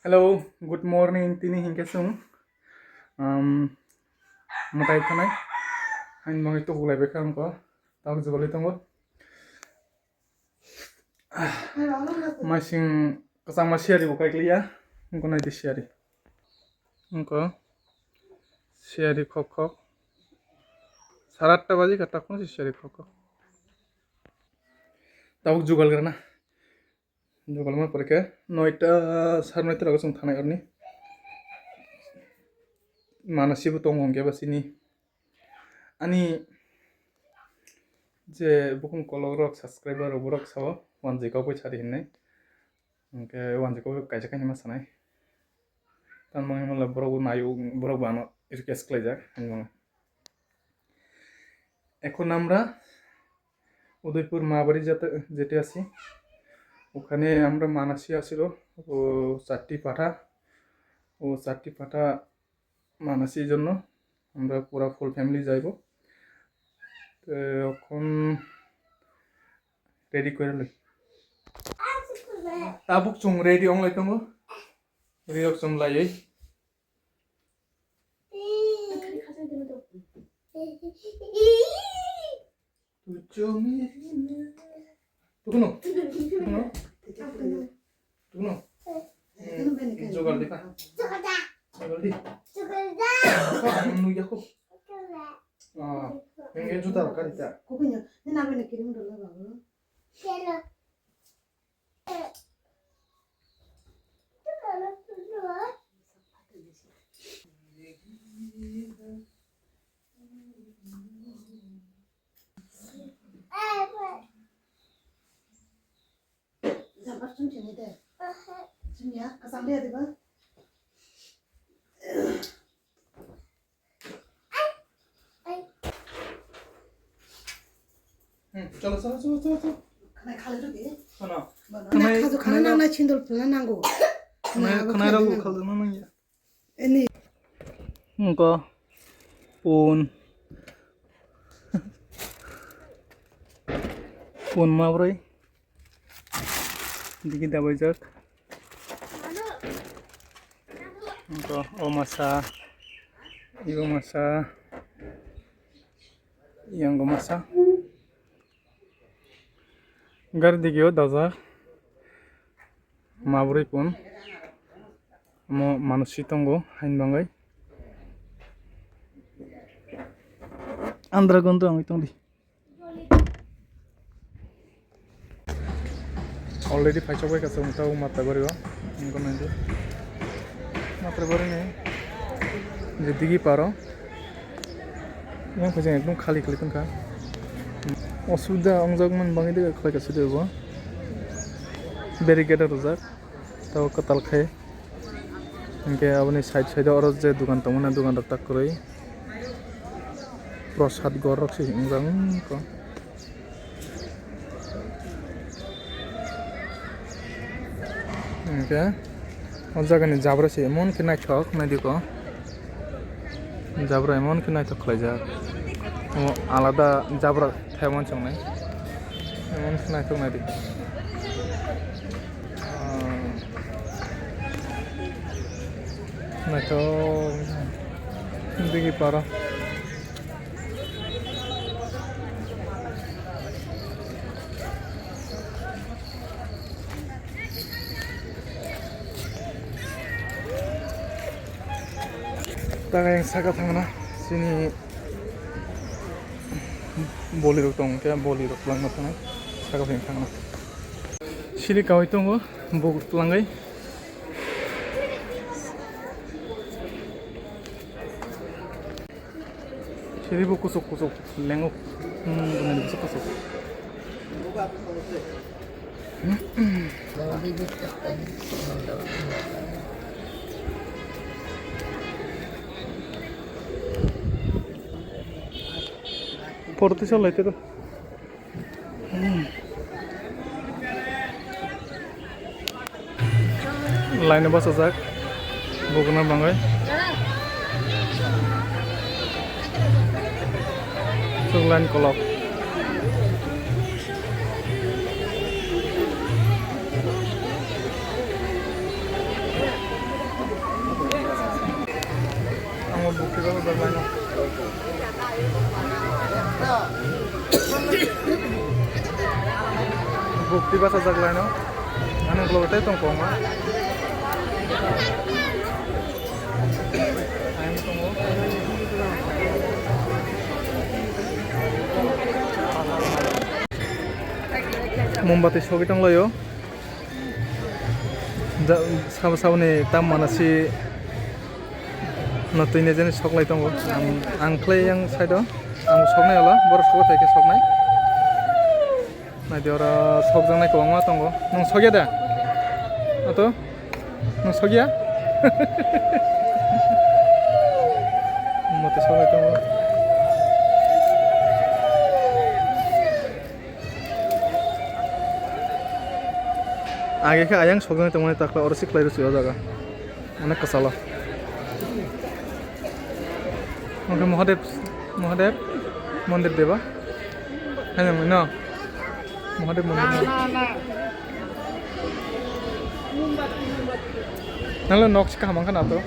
Hello, good morning. Tini hingke sung. Mutai tanai. Hain mangi tu hulai beka angko. Tau jubali tongo. Masing kasang masyari bukai klia. Angko nai di syari. Angko syari kok. Saratta baji kata ko si syari kok. Tau jugal karena. Jugal mah perke. Noita sar noita lagu sung tanai orni. Mana sih butong hongke basini. Ani je bukan kolor rok subscriber rok sawo wan jekau pai cari hinai oke wan jekau kaisa kan mas sanai tan mangi mala borok nayu borok bano request klejak hanjong এখন আমরা উদয়পুর মাবাড়ি যেতে আছি ওখানে আমরা মানাসি আসিল ও চারটি পাঠা মানাসির জন্য আমরা পুরা ফুল ফ্যামিলি যাইব এখন ready করে লই tabuk chung ready ong lai tongo ready chung lai tukuno jogal di ka jogal di nu ya ko yang juta ka dita kukunya ni nabe ne kirim dolo babu kelo Zambar cun cini deh, cini ya, kasang dia deh bang. चलो चलो चलो चलो चलो Kena kali tu deh. खाना Kena kazu kena nang na cindol pula nanggo. खाना रगो खाल देना नहीं है Ini उनका pun mabrai dikit dapat jak uनका masa ibu masa yang go masa gar dikio dazak mabrai pun mo manusi tonggo hain bangai andra gonto ang itong di already paisa boy kasong tao mata bariwa angko nanti mata bari ne jedigi paro yang pajang ekdom khali khali tongka অসুবিধা অংজগমান বাঙি দিকে খাই কাছে দেব ব্যারিকেডার রোজার তাও কতাল খায় ইনকে আপনি side আর যে দোকান তমনা দোকান টাক করে প্রসাদ গর রাখছি ইংজাং ক ইনকে অজাগানি জাবরাছে এমন কি নাই ঠক নাই দিক জাবরা এমন কি নাই ঠক খাই যা আলাদা জাবরা থাইমন চংনাই এমন কি নাই ঠক নাই দিক নাই তো দেখি পারা taga yang saka thangna sini boli rok tong ke boli rok lang thangna saka pheng thangna siri kawai tongo bog tlangai siri bu kusuk lengo dengan kusuk পড়তে চল লাইতে তো লাইনে বসা যাক বগুনা বাঙ্গাই চোখ line কলক bukti basa jaglai no anu glote tong koma ayam tongo mombati sogi tonglayo sabo saboni tam manasi no tuine jeni soklai tongo ang clay yang side ang soknai ola bor sogo taike soknai nai diora sokjangnai kwangma tongo nong sogya da ato nong sogya mote sogai tongo आगे के आयंग सोगने तो मने तकला और सिखलाई रसुयो जागा अनेक कसला ओके महादेव महादेव मंदिर देवा है ना महादेव मंदिर नले नक्स का हमन खाना तो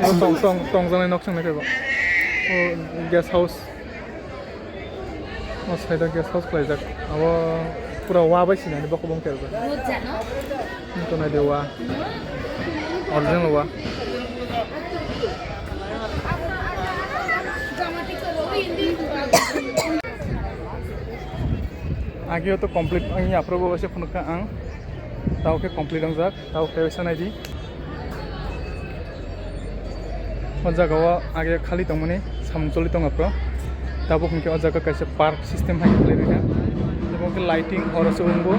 वो तोंग जने नक्स ने केबो ओ गेस्ट हाउस ओ साइड गेस्ट हाउस क्लाइ जाक अब पूरा वा बायसिना नि बको बंकेर जा तो ना देवा ओरिजिनल वा आगे तो कंप्लीट आंनि आप्रोबो वैसे फनका आं ताव के कंप्लीट आं जाक ताव के वैसा नायदि अजागावा आगे खाली तंमने सामचलि तंग आप्रो ताबो खंके अजागा कैसे पार्क सिस्टम हाय खलेरिना এবং কি লাইটিং হরসে উঙ্গো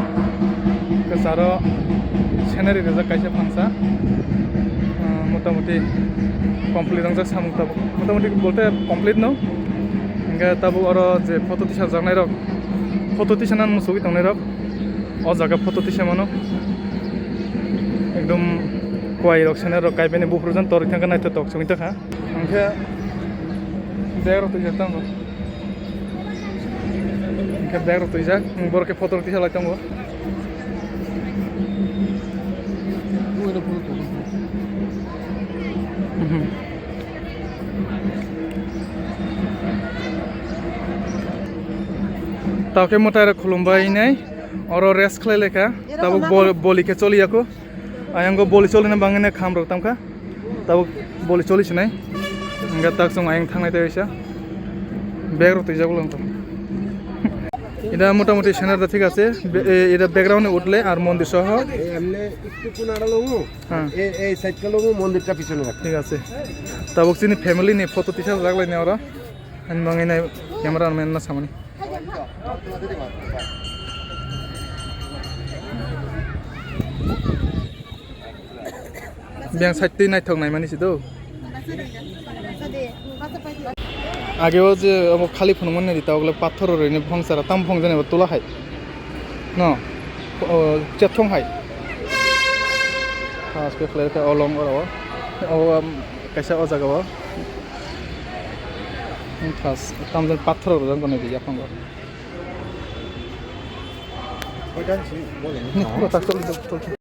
কাসারো সিনারি রেজা কাইসে ফাংসা মোটামুটি কমপ্লিট রংজা সামুক তাবো মোটামুটি বলতে কমপ্লিট নো ইংগা তাবো আরো যে ফটো তিসা জাগনাই রক ফটো তিসানান মুসুগি তংনাই রক অ জায়গা ফটো তিসা মানো একদম কোয়াই রক সিনারি রক কাইবেনি বুফরুজান তরি থাকা নাইতে তক সঙ্গি থাকা ওংখে দেরো তো যেতাম बैग रखते जा बर के फोटो रखते चलाते हैं ताके मोटार खुलुमबाय नै और रेस्ट खले लेखा तब बोली के चली आको आयांगो बोली चलिना बांगने खाम रखतामखा तब बोली चलिस नै इंगा ताक सं आयं थांनाय देयसा बैग रखते जागो लंतो এটা মোটামুটি সেনারটা ঠিক আছে এটা ব্যাকগ্রাউন্ডে উঠলে আর মন্দির সহ এমনি একটু কোনাড়া লমু হ্যাঁ এই সাইডটা লমু মন্দিরটা পিছনে রাখ ঠিক আছে তাবক চিনি ফ্যামিলি নি ফটো তিসা লাগলাই নে ওরা আন মাঙ্গাই নাই ক্যামেরাম্যান না সামনে ব্যাং সাইডটি নাই থক নাই মানিছি তো আগেও যে খালি ফোন মনে দিতা ওগুলো পাথর রইনে ভংসারা তাম ভংজানে তোলা হাই ন চেথং হাই আজকে ফ্লের কা অলং অরাও ও কাইসা ও জাগাও থাস তামজন পাথর রজন কোনে দি আপন ওইটা বলেন কথা চলি